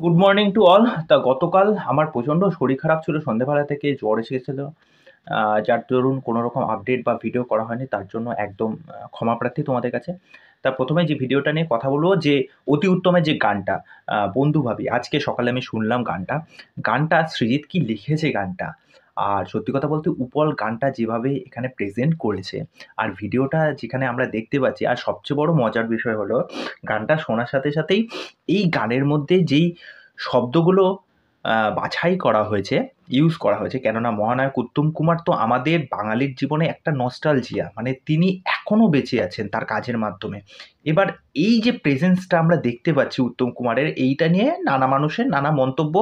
Good morning to all. তা গতকাল আমার প্রচণ্ড শরীর খারাপ ছিল, সন্ধ্যেবেলা থেকে জ্বর এসে গেছিলো, যার দরুন কোনো রকম আপডেট বা ভিডিও করা হয়নি। তার জন্য একদম ক্ষমা প্রার্থী তোমাদের কাছে। তা প্রথমে যে ভিডিওটা নিয়ে কথা বলবো, যে অতি উত্তমের যে গানটা বন্ধু ভাবি, আজকে সকালে আমি শুনলাম গানটা সৃজিত কি লিখেছে গানটা। আর সত্যি কথা বলতে উপল গানটা যেভাবে এখানে প্রেজেন্ট করেছে, আর ভিডিওটা যেখানে আমরা দেখতে পাচ্ছি, আর সবচেয়ে বড় মজার বিষয় হলো গানটা শোনার সাথে সাথেই এই গানের মধ্যে যেই শব্দগুলো বাছাই করা হয়েছে, ইউজ করা হয়েছে, কেননা মহানায়ক উত্তম কুমার তো আমাদের বাঙালির জীবনে একটা নস্টালজিয়া, মানে তিনি এখনও বেঁচে আছেন তার কাজের মাধ্যমে। এবার এই যে প্রেজেন্সটা আমরা দেখতে পাচ্ছি উত্তম কুমারের, এইটা নিয়ে নানা মানুষের নানা মন্তব্য,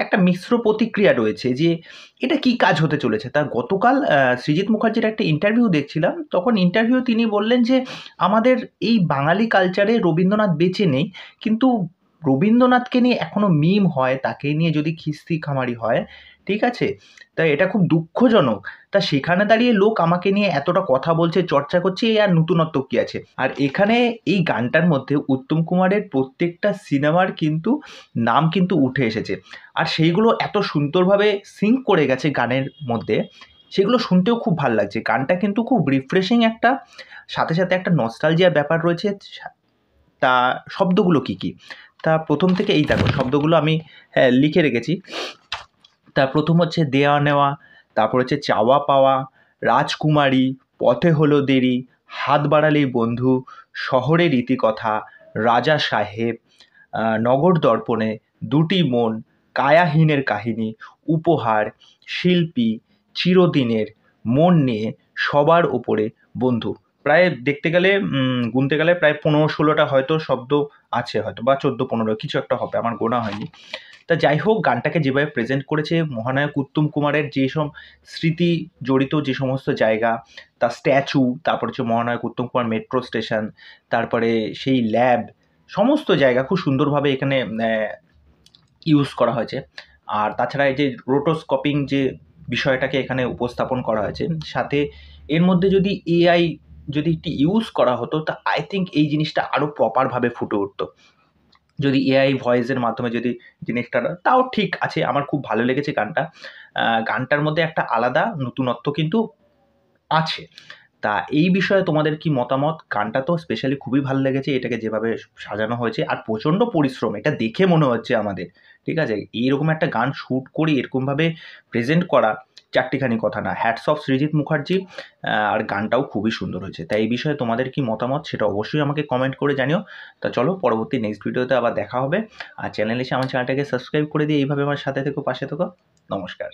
একটা মিশ্র প্রতিক্রিয়া রয়েছে যে এটা কি কাজ হতে চলেছে। তা গতকাল সৃজিত মুখার্জির একটা ইন্টারভিউ দেখছিলাম, তখন ইন্টারভিউ তিনি বললেন যে আমাদের এই বাঙালি কালচারে রবীন্দ্রনাথ বেঁচে নেই, কিন্তু রবীন্দ্রনাথকে নিয়ে এখনও মিম হয়, তাকে নিয়ে যদি খিস্তি খামারি হয়, ঠিক আছে? তা এটা খুব দুঃখজনক। তা সেখানে দাঁড়িয়ে লোক আমাকে নিয়ে এতটা কথা বলছে, চর্চা করছে, এ আর নতুনত্ব কী আছে? আর এখানে এই গানটার মধ্যে উত্তম কুমারের প্রত্যেকটা সিনেমার কিন্তু নাম কিন্তু উঠে এসেছে, আর সেইগুলো এত সুন্দরভাবে সিঙ্ক করে গেছে গানের মধ্যে, সেগুলো শুনতেও খুব ভাল লাগছে। গানটা কিন্তু খুব রিফ্রেশিং একটা, সাথে সাথে একটা নস্টালজিয়ার ব্যাপার রয়েছে। তা শব্দগুলো কী কী? তা প্রথম থেকে এই দেখো শব্দগুলো আমি লিখে রেখেছি। তা প্রথম হচ্ছে দেওয়া নেওয়া, তারপর হচ্ছে চাওয়া পাওয়া, রাজকুমারী, পথে হলো দেরি, হাত বাড়ালেই বন্ধু, শহরের ইতিকথা, রাজা সাহেব, নগর দর্পণে, দুটি মন, কায়াহীনের কাহিনী, উপহার, শিল্পী, চিরদিনের, মন নিয়ে, সবার ওপরে, বন্ধু। প্রায় দেখতে গেলে গুনতে গেলে প্রায় 15-16টা হয়তো শব্দ আছে, হয়তো বা 14-15 কিছু একটা হবে, আমার গোনা হয়নি। তা যাই হোক, গানটাকে যেভাবে প্রেজেন্ট করেছে মহানায়ক উত্তম কুমারের, যেসব স্মৃতি জড়িত যে সমস্ত জায়গা, তার স্ট্যাচু, তারপর হচ্ছে মহানায়ক উত্তম কুমার মেট্রো স্টেশন, তারপরে সেই ল্যাব, সমস্ত জায়গা খুব সুন্দরভাবে এখানে ইউজ করা হয়েছে। আর তাছাড়া এই যে রোটোস্কোপিং যে বিষয়টাকে এখানে উপস্থাপন করা হয়েছে, সাথে এর মধ্যে যদি এআই যদি একটু ইউজ করা হতো, তা আই থিঙ্ক এই জিনিসটা আরও প্রপারভাবে ফুটে উঠতো। যদি এআই ভয়েসের মাধ্যমে যদি জিনিসটা, তাও ঠিক আছে, আমার খুব ভালো লেগেছে গানটা। গানটার মধ্যে একটা আলাদা নতুনত্ব কিন্তু আছে। তা এই বিষয়ে তোমাদের কি মতামত? গানটা তো স্পেশালি খুবই ভালো লেগেছে, এটাকে যেভাবে সাজানো হয়েছে, আর প্রচণ্ড পরিশ্রম, এটা দেখে মনে হচ্ছে আমাদের, ঠিক আছে? এইরকম একটা গান শ্যুট করে এরকমভাবে প্রেজেন্ট করা চারটিখানি কথা না। Hats off Srijit Mukherji. আর গানটাও খুবই সুন্দর হয়েছে। তাই এই বিষয়ে তোমাদের কি মতামত সেটা অবশ্যই আমাকে কমেন্ট করে জানিও। তা চলো, পরবর্তী নেক্সট ভিডিওতে আবার দেখা হবে। আর চ্যানেলে এসে আমার চ্যানেলটাকে সাবস্ক্রাইব করে দিয়ে এইভাবে আমার সাথে থেকো, পাশে থেকো। নমস্কার।